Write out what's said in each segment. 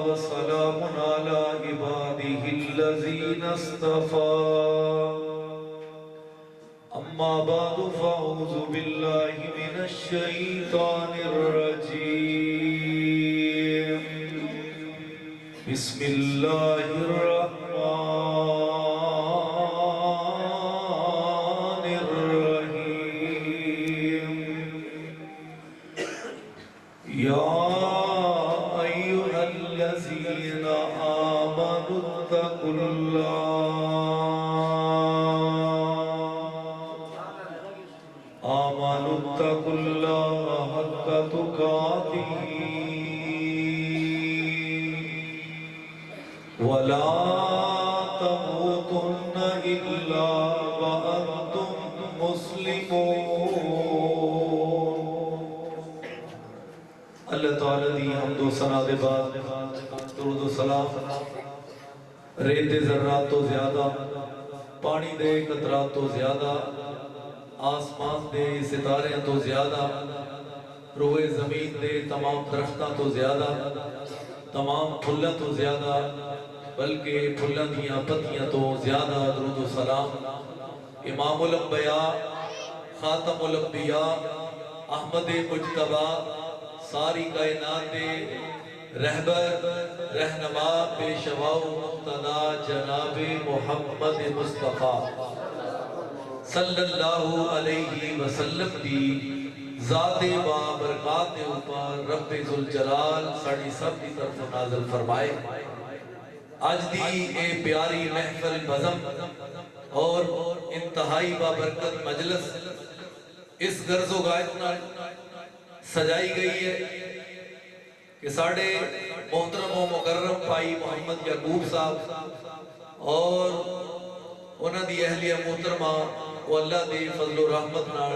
وسلام على عباده الذين اصطفى أما بعد فأعوذ بالله من الشيطان الرجيم بسم الله الرحمن الرحيم يا أيها الذين آمنوا اتقوا الله حق تقاته ولا تموتن إلا وأنتم مسلمون۔ اللہ تعالیٰ دی حمد و ثنا دے بعد درود و سلام ریت ذرات تو زیادہ، پانی دے قطرات تو زیادہ، آسمان دے ستارے تو زیادہ، روئے زمین دے تمام درختاں تو زیادہ، تمام پھلاں تو زیادہ، بلکہ پھلاں دیاں پتیاں تو زیادہ درود و سلام امام الانبیاء، خاتم الانبیاء، احمد مجتبی، ساری کائنات دے رہبر رہنما پیشوا و مقتدا جناب محمد مصطفیٰ صلی اللہ علیہ وسلم دی ذات با برکات دے اوپر رب ذوالجلال ساڑی سب دی طرف نازل فرمائے۔ آج دی اے پیاری محفل بزم اور انتہائی با برکت مجلس اس غرض و غایت نال سجائی گئی ہے کہ ساڑھے محترم و مکرم پائی محمد یعقوب صاحب اور انہاں دی اہلیہ محترمہ وہ اللہ دے فضل و رحمت نال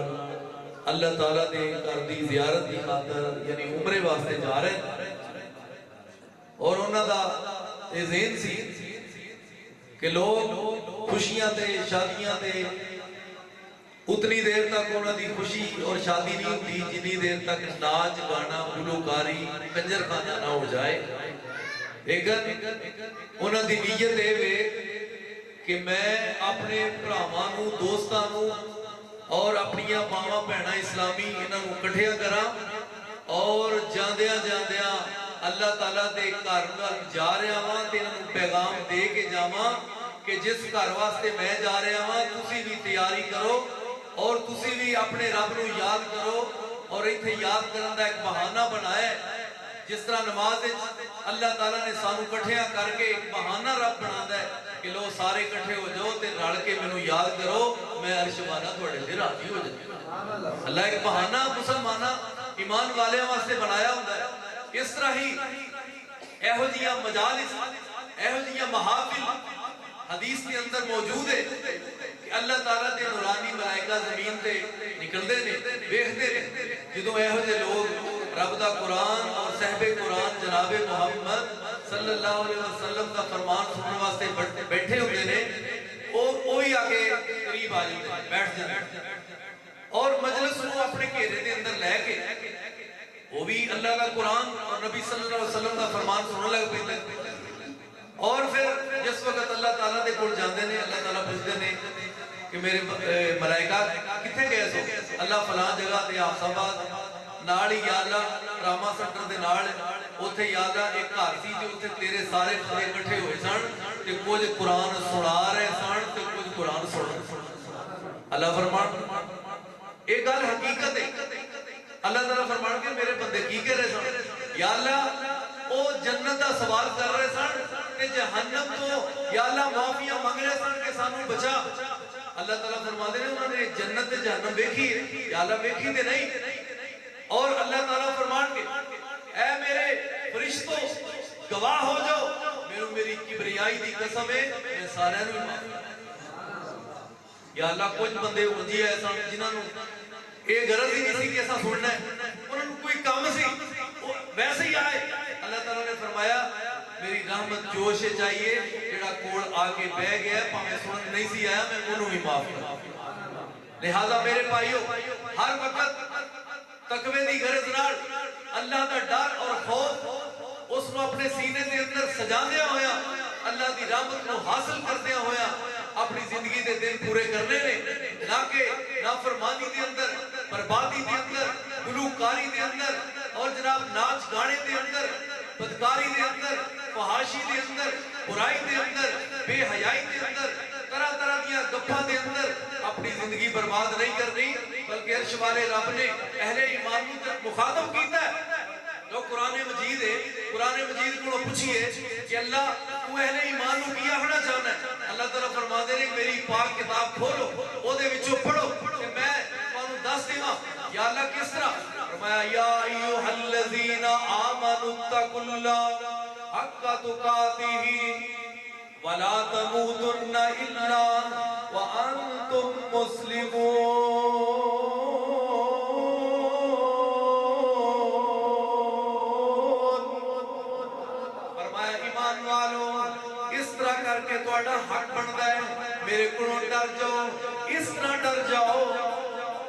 اللہ تعالیٰ دے گھر دی زیارت دی خاطر یعنی عمرے واسطے جا رہے ہیں، اور انہاں دا یہ ذہن سی کہ لوگ خوشیاں تے شادیاں تے اتنی دیر تک انہاں دی خوشی اور شادی نہیں ہوتی جتنی دیر تک ناچ گانا گلوکاری کنجر خانہ نہ ہو جائے، لیکن انہاں دی نیت دے وے کہ میں اپنے بھراواں دوستاں اور اپنیاں ماواں بہناں اسلامی انہاں نوں اکٹھیا کراں اور جاندیاں جاندیاں اللہ تعالیٰ دے گھر نال جا رہا ہاں تے انہاں نوں پیغام دے کے جاواں کہ جس گھر واسطے میں جا رہا ہاں تسی بھی تیاری کرو اور تسی بھی اپنے رب نوں یاد کرو، اور ایتھے یاد کرن دا ایک بہانہ بنایا ہے، جس طرح نماز اللہ تعالیٰ نے سانو کٹھیاں کر کے ایک بہانہ رب بناتا ہے کہ لو سارے کٹھے ہو جاؤ تے رل کے مینوں یاد کرو، میں عرش والا تھوڑے سے راضی ہو جاؤں۔ اللہ ایک بہانہ مسلمانہ ایمان والے واسطے بنایا ہوتا ہے۔ اس طرح ہی ایہو جیاں مجالس، ایہو جیاں محافل حدیث کے اندر موجود ہے کہ اللہ تعالیٰ دے نورانی ملائکہ زمین تے نکلدے نے، ویکھدے نے جدوں ایہو جے لوگ رب دا قرآن اور صحب قرآن جناب محمد صلی اللہ علیہ وسلم کا فرمان سننے واسطے بیٹھے ہوتے نے، وہی آگے قریب آ جاتے ہیں، بیٹھ جاتے ہیں اور مجلس کو اپنے گھیرے دے اندر لے کے وہ بھی اللہ کا قرآن اور نبی صلی اللہ علیہ وسلم کا فرمان سننے لگ پیتے ہیں، اور پھر جس وقت اللہ تعالیٰ دے کول جاندے نے اللہ تعالیٰ پوچھتے نے کہ میرے ملائکہ کتنے گئے سو؟ اللہ فلاں جگہ تے آفتاب ناڑی یا اللہ راما سنٹر دے ناڑ اوتھے یا اللہ ایک گھر سی تے اوتھے تیرے سارے خدے اکٹھے ہوئے سن تے کچھ قرآن سنا رہے سن تے کچھ قرآن سن رہے سن۔ اللہ فرمان ایک گل حقیقت ہے، اللہ تعالیٰ فرمان کے میرے بندے کی کہہ رہے سن؟ یا اللہ او جنت دا سوال کر رہے سن کہ جہنم تو یا اللہ معافیاں مانگ رہے سن کہ سانو بچا۔ اللہ تعالیٰ فرما دے انہوں نے جنت تے جہنم دیکھی ہے؟ یا اللہ دیکھی تے نہیں۔ اور اللہ تعالیٰ فرمان کے اے میرے فرشتوں گواہ ہو جاؤ، میری کبریائی دی قسم ہے میں سارے نوں معاف۔ یا اللہ کچھ بندے انجی ایسا جنہاں نوں اے غرض ہی نہیں سی کہ ایسا سننا ہے، انہوں نے کوئی کام سی ویسے ہی آئے۔ اللہ تعالیٰ نے فرمایا میری رحمت جوش چاہیے جڑا کول آگے بہ گیا پاہمیں سنن نہیں سی آیا میں انہوں ہی معاف کرا۔ لہذا میرے بھائیو ہر وقت تقوی دی غرض نال اللہ دا ڈر اور خوف اس اس کو اپنے سینے کے اندر سجاندیا ہویا اللہ دی رحمت کو حاصل کردیا ہویا اپنی زندگی دے دن پورے کرنے نے نہ کہ نافرمانی دے اندر بربادی دے اندر گلوکاری دے اندر اور جناب ناچ گانے دے اندر بدکاری دے اندر فحاشی دے اندر برائی دے اندر بے حیائی دے اندر طرح طرح دیا گپھا دے اندر اپنی زندگی برباد نہیں کرنی بلکہ عرش والے رب نے اہل ایمان کو مخاطب کیتا ہے جو قرآن مجید ہے قرآن مجید کو پوچھئے کہ اللہ تو اہل ایمان کو کیا ہونا چاہنا ہے اللہ تعالیٰ فرما دے رہے میری پاک کتاب کھولو او دے وچوں پڑھو کہ میں تانوں دس دیواں یا اللہ کس طرح فرمایا یا ایھا الذین آمنوا اتقوا اللہ حق تقاتہ ولا تموتن الا وانتم مسلمون کر کے توڑا حق بنتا ہے میرے کلوں ڈر جاؤ اس طرح ڈر جاؤ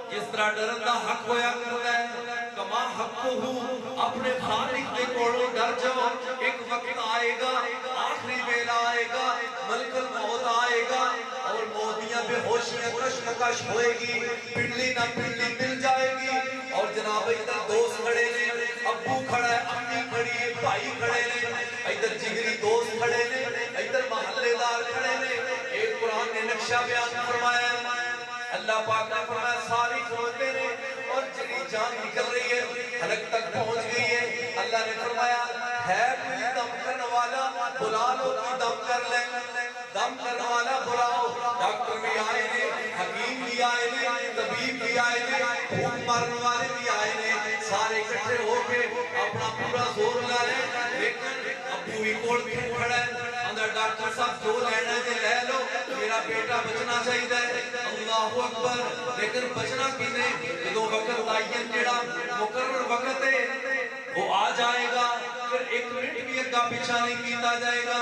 جس طرح ڈرن دا حق ہویا کرتا ہے کما حق ہو اپنے خالق کے کولوں ڈر جاؤ ایک وقت آئے گا آخری ویلا آئے گا ملک الموت آئے گا اور موتیاں بے ہوشیاں کشمکش ہوئے گی پنڈلی نہ پنڈلی مل جائے گی اور جناب ادھر دوست کھڑے نے ابو کھڑا ہے امی کھڑی ہے بھائی کھڑے نے ادھر جگری دوست کھڑے نے ادھر محلے دار کھڑے نے ایک قرآن نے نقشہ بیان فرمایا اللہ پاک نے فرمایا ساری کھولتے نے اور جنی جان نکل رہی ہے حلق تک پہنچ گئی ہے اللہ نے فرمایا ہے کوئی دم کرنے والا بلا لو کوئی دم کر لیں دم کرنے والا بلاؤ ڈاکٹر بھی آئے نے حکیم بھی آئے نے طبیب بھی آئے نے خون مارنے والے بھی آئے نے سارے اکٹھے ہو کے اپنا پورا زور لائے لیکن ابو ہی کوڑ کھڑا ہے اندر ڈاکٹر صاحب جو لینا ہے لے لو میرا بیٹا بچنا چاہیے اللہ اکبر لیکن بچنا کینے دو وقت آئین جڑا مقرر وقت ہے وہ آ جائے گا پھر ایک منٹ بھی اگا پیچھا نہیں کیتا جائے گا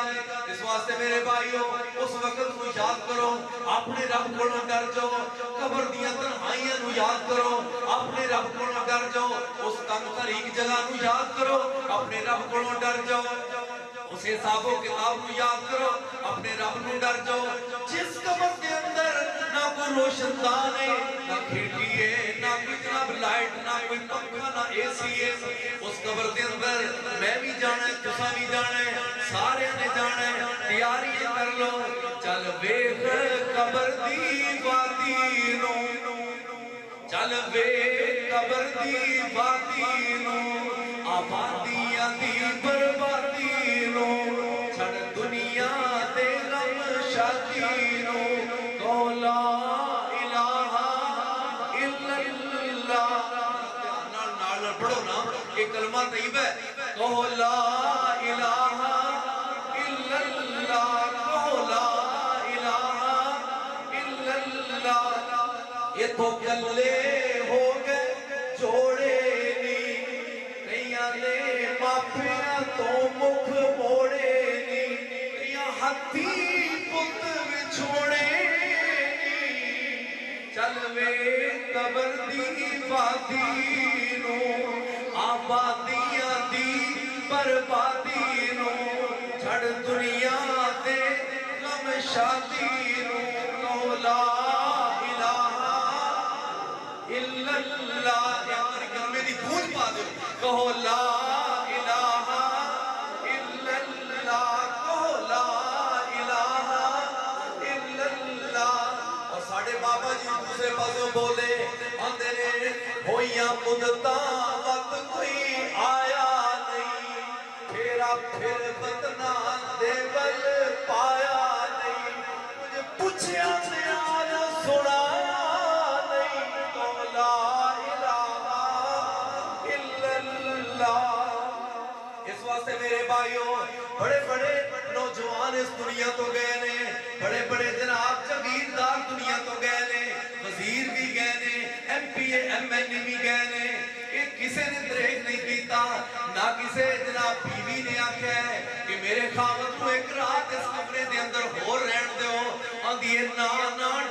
اس واسطے میرے بھائیوں اس وقت کو یاد کرو اپنے رب کو ڈر جاؤ قبر دیا تنہائیاں نو یاد کرو اپنے رب کو ڈر جاؤ اس تنگ تاریک جگہ نو یاد کرو اپنے رب کو ڈر جاؤ اس حساب و کتاب کو یاد کرو اپنے رب نو ڈر جاؤ جس قبر کے اندر نہ کوئی روشن دان ہے نہ کھڑکی ہے نہ کوئی جناب لائٹ نہ کوئی پنکھا نہ اے سی ہے اس قبر کے اندر میں بھی جانا ہے تسا بھی جانا ہے سارے نے جانا ہے تیاری کر لو چل ویکھ قبر دی وادی نو چل ویکھ قبر دی وادی نو آبادیاں دی بربادی نو چھڑ دنیا دے غم شادی نو کہو لا الہ الا اللہ نال پڑھو نا یہ کلمہ طیب ہے کہو لا الہ الا اللہ کہو لا الہ الا اللہ یہ تو کلے ہو گئے جوڑے مافیا تو مکھ موڑے نی یا ہتھی پت وچھوڑے نی چل وے قبر دی وادی نو آبادیاں دی بربادی نو چھڑ دنیا دے غم شادی نو کہو لا الہ الا اللہ یار کلمے دی گونج پا دو کہو لا بابا جی دوسرے پاسوں بولے اندرے ہویاں مدتاں وقت کوئی آیا نہیں پھیرا پھر بدنا دے بل پایا نہیں مجھے پوچھیا نیاز سنا نہیں تو لا الہ الا اللہ اس واسطے میرے بھائیوں بڑے بڑے نوجوان اس دنیا تو گئے نے بڑے بڑے جناب جاگیردار دنیا تو گئے نے وزیر بھی گئے نے M P A M N A بھی گئے نے کہ کسے نے دریک نہیں کیتا نہ کسے جناب بیوی نے آکھا ہے کہ میرے خامد کو ایک رات اس کمرے دے اندر ہو رہن دیو آندھی نا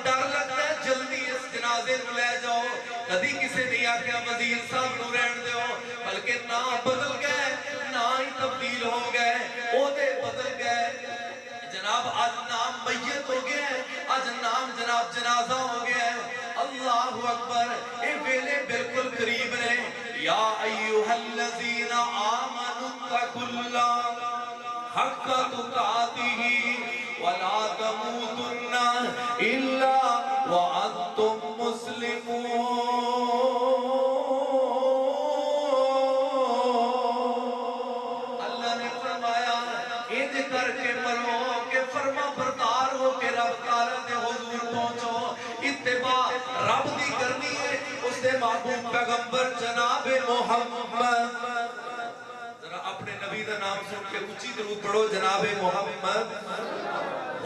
ڈر لگتا ہے جلدی اس جنازے کو لے جاؤ کدی کسے نہیں آکھا وزیر صاحب کو رہن دیو بلکہ نا بدل گئے نا ہی تبدیل ہو قریب نے. یا ایھا الذین آمنوا اتقوا اللہ حق تقاتہ ولا تموتن الا وانتم مسلمون. اللہ نے فرمایا انج کر کے مرو کہ فرما بردار ہو کے رب تعالی دے حضور پہنچو. اتباع رب دی کرنی ہے اس دے محبوب پیغمبر جناب محمد. ذرا اپنے نبی دا نام سن کے اچھی درود پڑھو جناب محمد.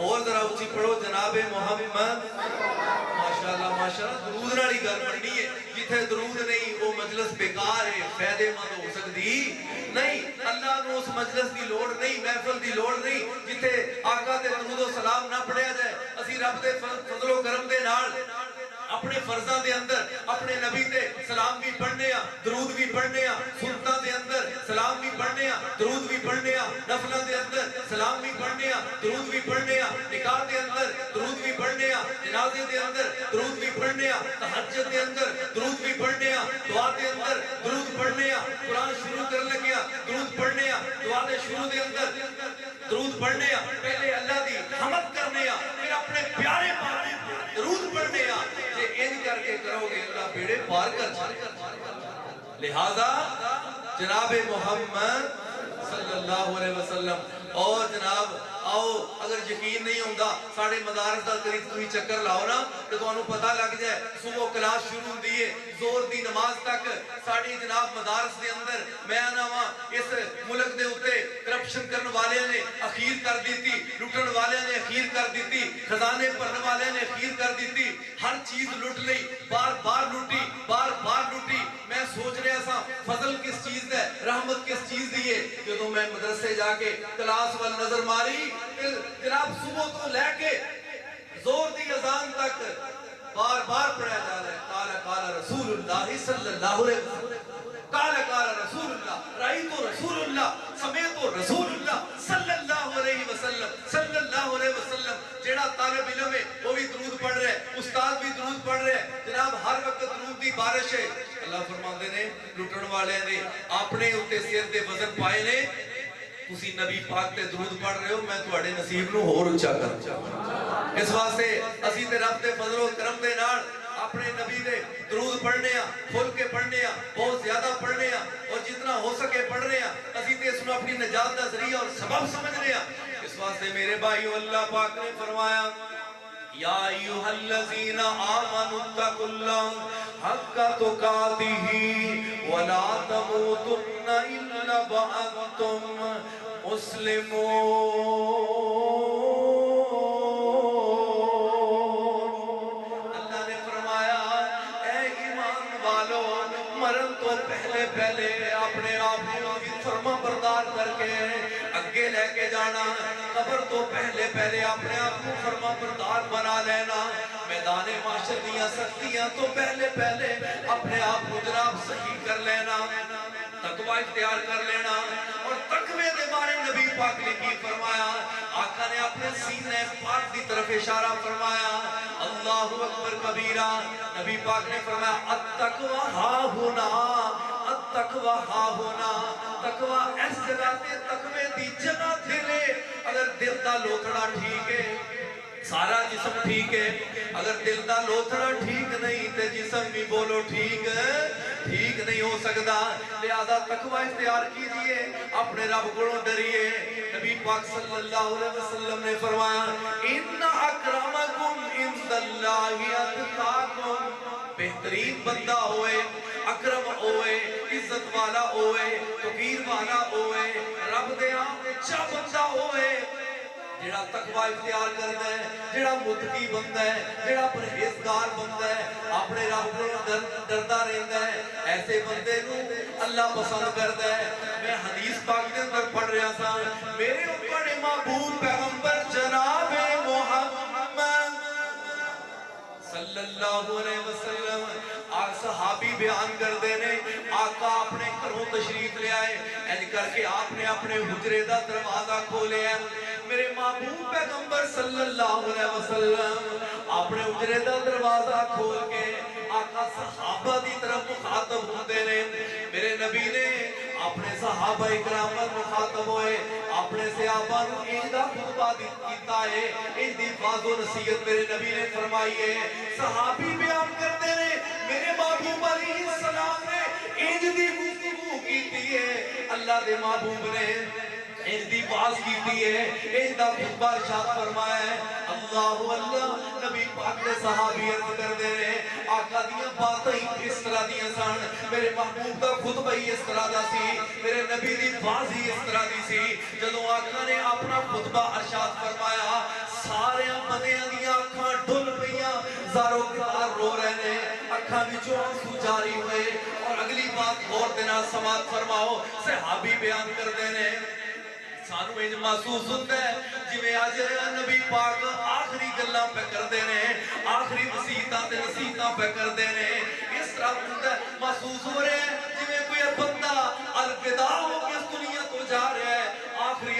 اور ذرا اچھی پڑھو جناب محمد. ماشاءاللہ ماشاءاللہ. درود نالی گل بننی ہے. جتھے درود نہیں وہ مجلس بیکار ہے, فائدے مند ہو سکتی نہیں. اللہ نو اس مجلس دی لوڑ نہیں, محفل دی لوڑ نہیں جتھے آقا دے درود و سلام نہ پڑھیا جائے. اسی رب دے فضل و کرم دے نال اپنے فرضاں دے اندر اپنے نبی تے سلام بھی پڑھنے ہاں, درود بھی پڑھنے ہاں. سنتاں دے اندر سلام بھی پڑھنے ہاں, درود بھی پڑھنے ہاں. نفلاں دے اندر سلام بھی پڑھنے ہاں, درود بھی پڑھنے ہاں. نکاح دے اندر درود بھی پڑھنے ہاں, جنازے دے اندر درود بھی پڑھنے ہاں, تہجد دے اندر درود بھی پڑھنے ہاں, دعا دے اندر درود پڑھنے ہاں. قرآن شروع کرنے لگیا درود پڑھنے ہاں, دعا دے شروع دے اندر درود پڑھنے ہاں. پہلے اللہ دی حمد کرنے ہاں, پھر اپنے پیارے پاک درود پڑھنے ہاں. یہ ان کر کے کرو گے اللہ بیڑے پار کر جائے. لہذا جناب محمد صلی اللہ علیہ وسلم. اور جناب آؤ اگر یقین نہیں ہوندہ ساڑھے مدارس دا قریب کوئی چکر لاؤ نا تو انہوں پتہ لگ جائے. صبح کلاس شروع ہوندی ہے زور دی نماز تک ساڑھی جناب مدارس دے اندر. میں آنا وہاں اس ملک دے ہوتے کرپشن کرنے والے نے اخیر کر دیتی, لٹن والے نے اخیر کر دیتی, خزانے پرنے والے نے اخیر کر دیتی. ہر چیز لٹ لئی, بار بار لٹی, بار بار لٹی. میں سوچ رہا سا فضل کس چیز ہے, رحمت کس چیز دیئے. جدوں میں مدرسے جا کے کلاس وال نظر ماری جناب صبح تو لے کے زور دی اذان تک بار بار پڑھا جا رہا ہے قال قال رسول اللہ صلی اللہ علیہ وسلم, قال قال رسول اللہ, رأیت رسول اللہ, سمیت رسول اللہ صلی اللہ علیہ وسلم, صلی اللہ علیہ وسلم. جیڑا طالب علم ہے وہ بھی درود پڑھ رہے, استاد بھی درود پڑھ رہے. جناب ہر وقت درود دی بارش ہے. اللہ فرماندے نے لٹن والے نے اپنے اتے سر دے وزن پائے نے. تسی نبی پاک تے درود پڑھ رہے ہو, میں تواڈے نصیب نو ہور اونچا کر. اس واسطے اسی تے رب دے فضل و کرم دے نال اپنے نبی دے درود پڑھنے ہاں, کھل کے پڑھنے ہاں, بہت زیادہ پڑھنے ہاں, اور جتنا ہو سکے پڑھ رہے ہیں. اسی تے اس نو اپنی نجات دا ذریعہ اور سبب سمجھ رہے ہیں. اس واسطے میرے بھائیو اللہ پاک نے فرمایا یا ایھا الذین آمنوا اتقوا اللہ حق تقاتہ ولا تموتن الا وانتم مسلمون. اللہ نے فرمایا اے ایمان والو, مرن تو پہلے پہلے اپنے آپ کو فرما بردار کر کے اگے لے کے جانا. قبر تو پہلے پہلے اپنے آپ کو فرما بردار بنا لینا. میدان معاشر دیاں سختیاں تو پہلے پہلے اپنے آپ کو جناب صحیح کر لینا, تقوی اختیار کر لینا. اور تقوی دے بارے نبی پاک نے کی فرمایا, آقا نے اپنے سینے پاک دی طرف اشارہ فرمایا, اللہ اکبر کبیرہ. نبی پاک نے فرمایا التقوی ہا ہونا, التقوی ہا ہونا. تقوی اس جگہ تے تقوی دی جگہ تھے لے. اگر دل دا لوتھڑا ٹھیک ہے سارا جسم ٹھیک ہے, اگر دل دا لوتھڑا ٹھیک نہیں تے جسم بھی بولو ٹھیک نہیں ہو سکتا. لہذا تقوی اختیار کیجئے, اپنے رب کو ڈریے. نبی پاک صلی اللہ علیہ وسلم نے فرمایا ان اکرمکم عند اللہ اتقاکم. بہترین بندہ ہوئے, اکرم ہوئے, عزت والا ہوئے, توقیر والا ہوئے, رب دے اچھا بندہ ہوئے جیڑا تقوی اختیار کرتا ہے, جیڑا متقی بندہ ہے, جیڑا پرہیزگار بندہ ہے, اپنے رب کو ڈردا رہتا ہے. ایسے بندے کو اللہ پسند کرتا ہے. میں حدیث پاک کے اندر پڑھ رہا تھا, میرے اوپر محبوب پیغمبر جناب محمد صلی اللہ علیہ وسلم صحابی بیان کر دینے, آقا اپنے گھروں تشریف لے آئے, ایج کر کے آپ نے اپنے حجرے دا دروازہ کھولے ہیں. میرے محبوب پیغمبر صلی اللہ علیہ وسلم اپنے حجرے دا دروازہ کھول کے آقا صحابہ دی طرف مخاطب ہوندے نے میرے نبی نے اپنے صحابہ اکرام پر مخاطب ہوئے اپنے صحابہ نو ایدہ خطبہ کیتا ہے ایدی فاض و نصیحت میرے نبی نے فرمائی ہے صحابی بیان کرتے نے میرے محبوب علیہ السلام نے ایدی گفتگو کیتی ہے اللہ دے محبوب نے ایدی باز کیتی ہے ایدہ خطبہ ارشاد فرمایا ہے اللہ نبی پاک نے صحابی عرض کر دے رہے آقا دیاں باتیں اس طرح دیاں سان میرے محبوب کا خطبہ ہی اس طرح دا سی میرے نبی دی باز ہی اس طرح دی سی جدوں آقا نے اپنا خطبہ ارشاد فرمایا سارے مدیاں دیاں اکھاں ڈھل پئیاں زارو کتار رو رہے نے اکھاں وچوں آنسو جاری ہوئے اور اگلی بات غور دینا سماعت فرماؤ صحابی بیان کر دینے سانو انج محسوس ہوتا ہے جویں اج نبی پاک آخری گلاں پہ کر دینے آخری نصیحتاں تے نصیحتاں پہ کر دینے اس طرح ہوتا ہے محسوس ہو رہے ہیں جویں کوئی بندہ الوداع ہو کے اس دنیا تو جا رہا ہے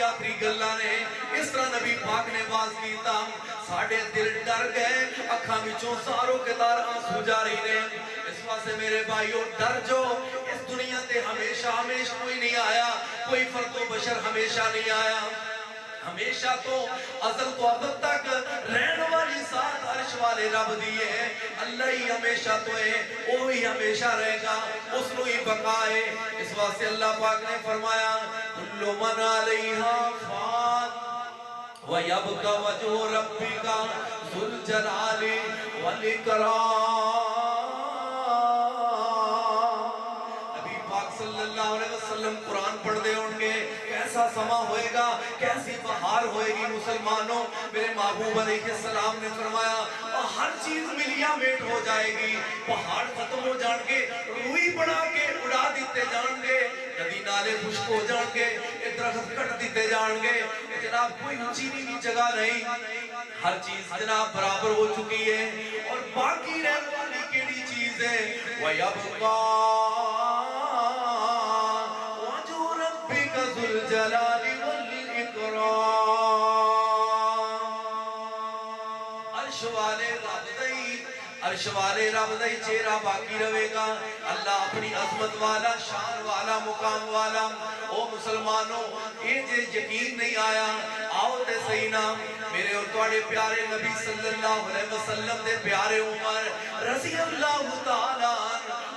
آخری گلاں نے اس طرح نبی پاک نے باز کیتا ساڑھے دل ڈر گئے اکھاں وچوں ساروں کے دار آنسو جاری نے اس واسطے میرے بھائیو ڈر جو اس دنیا تے ہمیشہ کوئی نہیں آیا کوئی فرد و بشر ہمیشہ نہیں آیا ہمیشہ تو ازل تو ابد تک رہن والی ساتھ عرش والے رب دیئے ہیں اللہ ہی ہمیشہ تو ہے وہی ہمیشہ رہے گا اس نو ہی بقا ہے اس واسطے اللہ پاک نے فرمایا کل من علیہا فان وَيَبْقَ وَجْهُ رَبِّكَ ذُو الْجَلَالِ وَالْإِكْرَامِ نبی پاک صلی اللہ علیہ وسلم قرآن پڑھ دے ہونگے کیسا سما ہوئے گا کیسی بہار ہوئے گی مسلمانوں میرے محبوب علیہ السلام نے فرمایا ہر چیز ملیا میٹ ہو جائے گی پہاڑ ختم ہو جان گے روئی بڑھا کے اڑا دیتے جان گے ندی نالے خشک ہو جان گے درخت کٹ دیتے جان گے جناب کوئی اونچی نہیں جگہ نہیں ہر چیز جناب برابر ہو چکی ہے اور باقی رہنے والی کیڑی چیز ہے وَيَبْقَى وَجْهُ رَبِّكَ ذُو الْجَلَالِ وَالْإِكْرَامِ عرش والے رب دائی چہرہ باقی رہے گا اللہ اپنی عظمت والا شان والا مقام والا او مسلمانوں یہ جے یقین نہیں آیا آؤ تے صحیح نام میرے اور توڑے پیارے نبی صلی اللہ علیہ وسلم دے پیارے عمر رضی اللہ تعالیٰ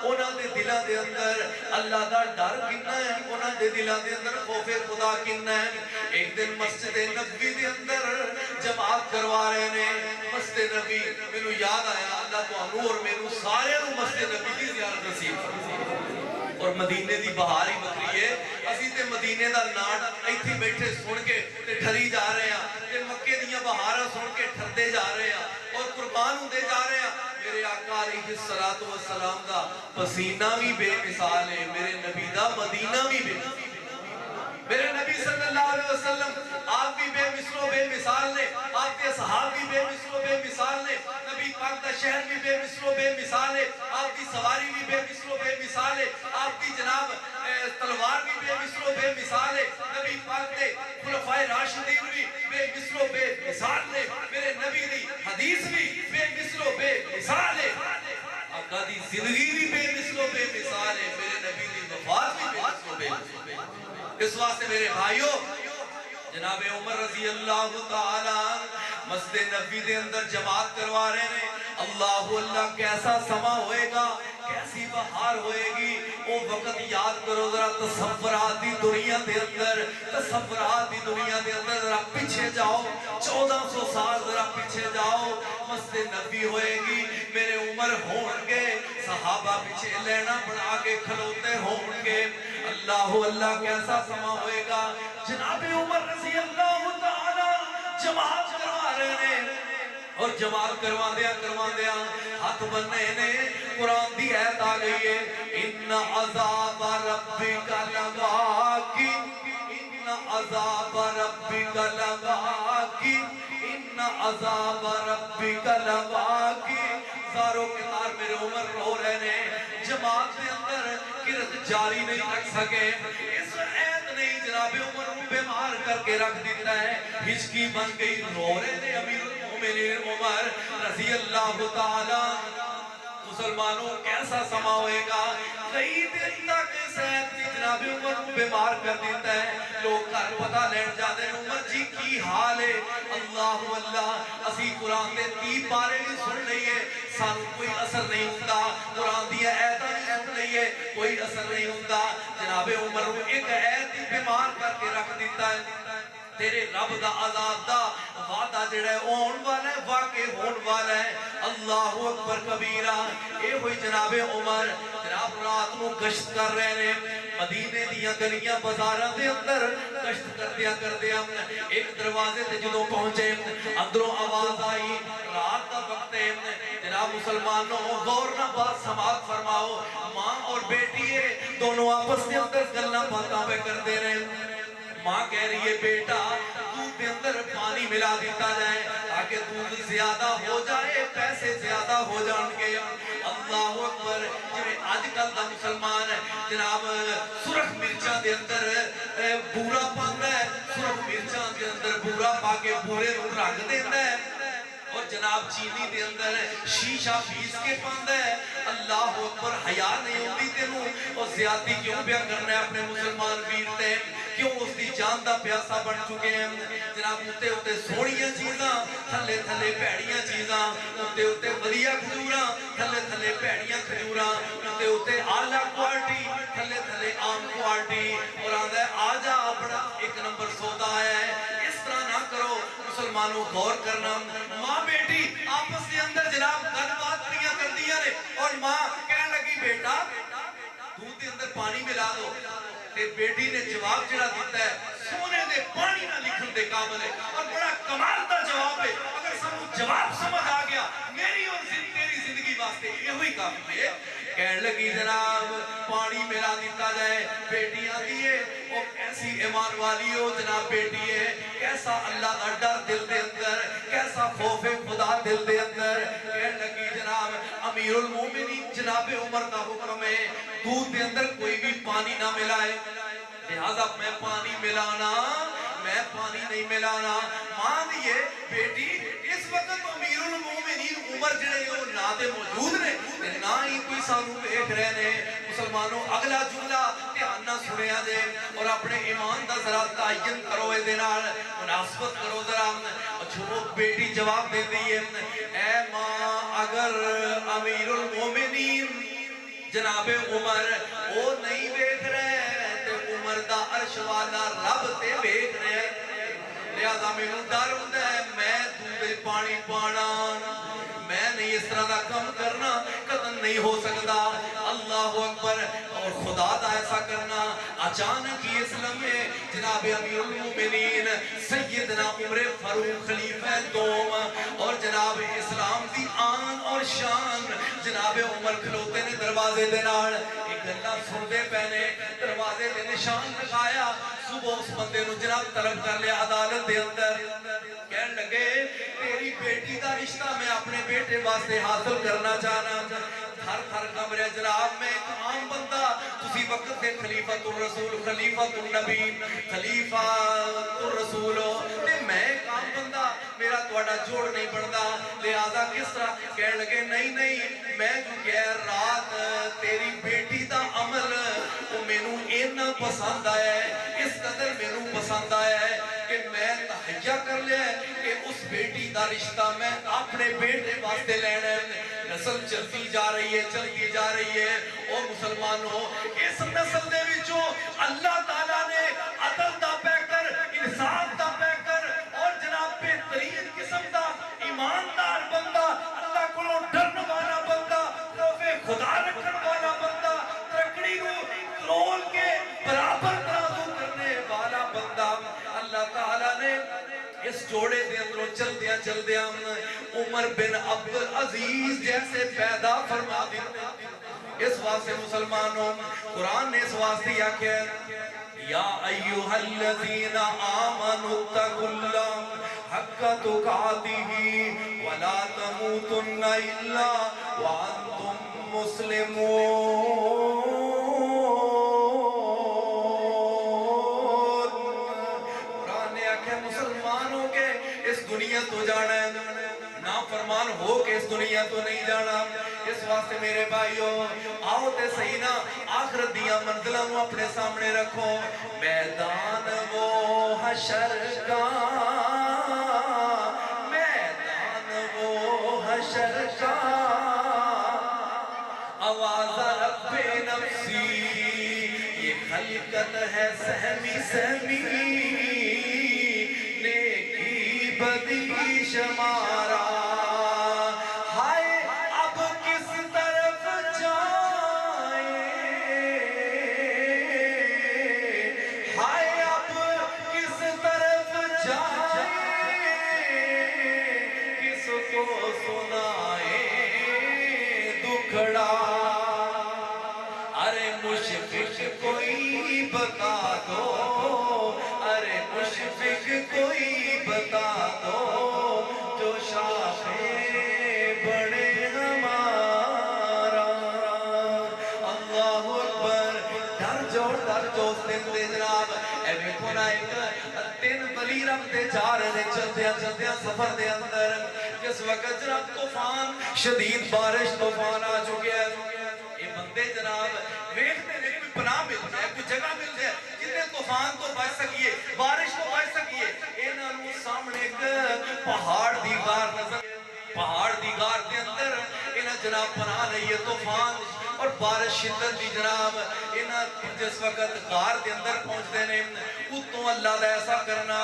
انہاں دے دلہ دے اندر اللہ دا ڈر کنا ہے انہاں دے دلہ دے اندر خوف خدا کنا ہے ایک دن مسجد نبی دے اندر جماعت کروا رہے نے مسجد نبی میں یاد آیا اللہ تو انور میں سارے مسجد نبی کی زیارت نصیب اور مدینے دی بہار ہی بکری ہے اسی تے مدینے دا ناٹ ایتھی بیٹھے سن کے تے ٹھری جا رہے ہیں تے مکے دیاں بہاراں سن کے ٹھردے جا رہے ہیں اور قربان ہوندے جا رہے ہیں میرے آقا علیہ السلام دا پسینہ بھی بے مثال ہے میرے نبی دا مدینہ بھی بے مثال میرے نبی صلی اللہ علیہ وسلم آپ بھی بے مثل و بے مثال نے آپ کے صحاب بھی بے مثل و بے مثال نے نبی پاک دا شہر بھی بے مثل و بے مثال ہے آپ کی سواری بھی بے مثل و بے مثال ہے آپ کی جناب تلوار بھی بے مثل و بے مثال ہے نبی پاک دے خلفائے راشدین بھی بے مثل و بے مثال نے میرے نبی دی حدیث بھی بے مثل و بے مثال ہے آقا دی زندگی بھی بے مثل و بے مثال ہے میرے نبی دی وفات بھی بے مثل و بے مثال ہے اس واسطے میرے بھائیوں جناب عمر رضی اللہ تعالیٰ مسجد نبی دے اندر جماعت کروا رہے ہیں اللہ کیسا سما ہوئے گا کیسی بہار ہوئے گی وہ وقت یاد کرو ذرا تصورات دی دنیا دے اندر تصورات دی دنیا دے اندر ذرا پیچھے جاؤ 1400 سال ذرا پیچھے جاؤ مسجد نبی ہوئے گی میرے عمر ہون گے صحابہ پیچھے لینا بنا کے کھلوتے ہون گے اللہ کیسا سما ہوئے گا جناب عمر رضی اللہ تعالی جماعت کروا رہے ہیں اور جماعت کروا دیا ہاتھ بننے نے قرآن دی آیت آ گئی ہے ان عذاب ربک لواقع ان عذاب ربک لواقع ان عذاب ربک لواقع زاروں کے تار میرے عمر رو رہے ہیں جماعت کے اندر کرت جاری نہیں رکھ سکے اس عید نہیں جناب عمر بیمار کر کے رکھ دیتا ہے ہچکی بن گئی رو رہے ہیں امیر المومنین عمر رضی اللہ تعالیٰ مسلمانوں کیسا سما ہوئے گا، کئی دن تک سید نے جناب عمر کو بیمار کر دیتا ہے، لوگ گھر پتہ لین جاتے ہیں عمر جی کی حال ہے، اللہ اللہ اسی قرآن دے 30 پارے بھی سن لئیے سانو کوئی اثر نہیں ہوتا، قرآن دیا ایتاں بھی سن لئیے کوئی اثر نہیں ہوتا، جناب عمر کو ایک ایت بیمار کر کے رکھ دیتا ہے، تیرے رب دا عذاب دا وعدہ جڑا ہے اون والا ہے، واقع ہون والا ہے، اللہ اکبر کبیرہ، اے ہوئی جناب عمر جناب رات نو گشت کر رہے ہیں، مدینے دیاں گلیاں بازاراں دے اندر گشت کر دیا ایک دروازے تے جدوں پہنچے اندروں آواز آئی، رات دا وقت ہے جناب مسلمانوں غور نہ بات سماعت فرماؤ، ماں اور بیٹی دونوں آپس کے اندر گلاں باتاں پہ کر دے رہے ہیں، ماں کہہ رہی ہے بیٹا دودھ کے اندر پانی ملا دیتا جائے تاکہ دودھ زیادہ ہو جائے پیسے زیادہ ہو جان گے، اللہ اکبر، جنہیں آج کل دا مسلمان جناب سرخ مرچاں دے اندر بورا پاندا ہے، سرخ مرچاں دے اندر بورا پا کے بورے نو رنگ دیندا ہے اور جناب چینی دے اندر شیشہ پیس کے پاندا ہے، اللہ اکبر، حیا نہیں ہوتی تینوں اور زیادتی کیوں پیا کرنا ہے اپنے مسلمان ویر تے، کیوں اس دی جان دا پیاسا بن چکے ہیں، جناب اتے سونیاں چیزاں تھلے تھلے پیڑیاں چیزاں، اتے ودیا کھجوراں تھلے تھلے پیڑیاں کھجوراں، اتے آلہ کوالٹی تھلے تھلے عام کوالٹی، اور آدھا ہے آجا اپنا ایک نمبر سودا ہے، اس طرح نہ کرو مسلمانوں غور کرنا، ماں بیٹی آپس کے اندر جناب گل بات پڑیاں کر دیا نے اور ماں کہنے لگی بیٹا دودھ کے اندر پانی ملا دو، تے بیٹی نے جواب جڑا دیتا ہے سونے دے پانی نہ لکھن دے قابل ہے اور بڑا کمال دا جواب ہے، اگر سب جواب سمجھ آ گیا میری اور تیری زندگی واسطے یہ ہوئی کافی ہے، کہنے لگی جناب پانی ملا دیتا جائے، بیٹیاں دیئے وہ کیسی ایمان والی ہو جناب بیٹی ہے، کیسا اللہ کا ڈر دل دے اندر، کیسا خوف خدا دل دے اندر، کہنے لگی جناب امیر المومنین جناب عمر کا حکم ہے دودھ دے اندر کوئی بھی پانی نہ ملائے، لہذا میں پانی نہیں ملانا، ماں دیئے بیٹی اس وقت امیر المومنین عمر جڑے ہو نہ تے موجود نے نہ ہی کوئی سانو دیکھ رہے نے، مسلمانوں اگلا جملہ دھیان نہ سنیا جے اور اپنے ایمان دا ذرا تعین کرو اے دینال مناسبت کرو ذرا، چھو بیٹی جواب دے دیئے اے ماں اگر امیر المومنین جناب عمر وہ نہیں دیکھ رہے تے عمر دا عرش والا رب تے دیکھ رہے، لہذا میں ڈر ہوتا ہے میں دودھ پانی پانا، میں نہیں اس طرح دا کم کرنا قدم نہیں ہو سکتا، اللہ اکبر، اور خدا دا ایسا کرنا، اچانک ہی اسلام میں جناب امیر المومنین سیدنا عمر فاروق خلیفہ دوم اور جناب اسلام دی آن اور شان جناب عمر کھلوتے نے دروازے دے نال ایک گھنٹہ سندے پہنے دروازے دے نشان لگایا، صبح اس بندے نو جناب طلب کر لیا عدالت دے اندر، کہنے لگے تیری بیٹی دا رشتہ میں اپنے بیٹے واسطے حاصل کرنا چاہنا، تھر کمرے جناب میں ایک عام بندہ تسی وقت دے خلیفۃ الرسول خلیفۃ النبی خلیفۃ الرسول تے میں ایک عام بندہ میرا توڑا جوڑ نہیں بڑھدا، لہذا کس طرح کہنے لگے نہیں میں جو کہہ رات تیری بیٹی دا عمل وہ مینوں اینا پسند آیا ہے، اس قدر مینوں پسند آیا ہے کہ میں تحیہ کر لیا ہے کہ اس بیٹی دا رشتہ میں اپنے بیٹے واسطے لینا ہے، نسل چلتی جا رہی ہے اور مسلمانوں اس نسل دے وچوں اللہ تعالیٰ نے عدل دا پیکر انصاف دا پیکر اور جناب بہترین قسم دا ایماندار بندہ اللہ کو ڈرن والا بندہ خوف خدا رکھن والا بندہ ترکڑی کو رول کے برابر ترازو کرنے والا بندہ اللہ تعالیٰ نے اس جوڑے دے اندروں چل دیا عمر بن عبدالعزیز جیسے پیدا فرما دی، اس واسطے مسلمانوں قرآن نے اس واسطے یا کہ یا ایوہ الذین آمنوا اتقوا اللہ حق تقاتہ ولا تموتن الا وانتم مسلمون، مسلمانوں کے اس دنیا تو جانا ہے نافرمان ہو کے اس دنیا تو نہیں جانا. اس واسطے میرے بھائیو آؤ تے صحیح نا آخرت دیاں منزلوں نو اپنے سامنے رکھو. میدان وہ حشر کا، میدان وہ حشر کا، آواز رب نفسی، یہ خلقت ہے سہمی سہمی، نیکی بدی شمارا. ہائے اب کس طرف جائیں، ہائے اب کس طرف جائیں، کس کو سنائیں دکھڑا. ارے مشفق کوئی بتا دو، ارے مشفق کوئی بتا دو، جو شاخ بڑے ہمارا. اللہ اکبر. ڈر جو اس دن دے جناب اے ویکھو نا ایک دن بلی رب دے جا رہے چلدیاں سفر دے اندر جس وقت جناب طوفان شدید بارش طوفان آ چکے ہیں. یہ بندے جناب ویکھتے ہیں کوئی پناہ مل جائے، کوئی جگہ مل جائے جتنے طوفان تو بچ سکیے، بارش تو بچ سکیے. انہاں نوں سامنے ایک پہاڑ دی غار نظر، پہاڑ دی غار دے اندر انہاں جناب پناہ لئیے طوفان اور بارش شدت دی جناب. انہاں جس وقت غار دے اندر پہنچتے ہیں اتوں اللہ دا ایسا کرنا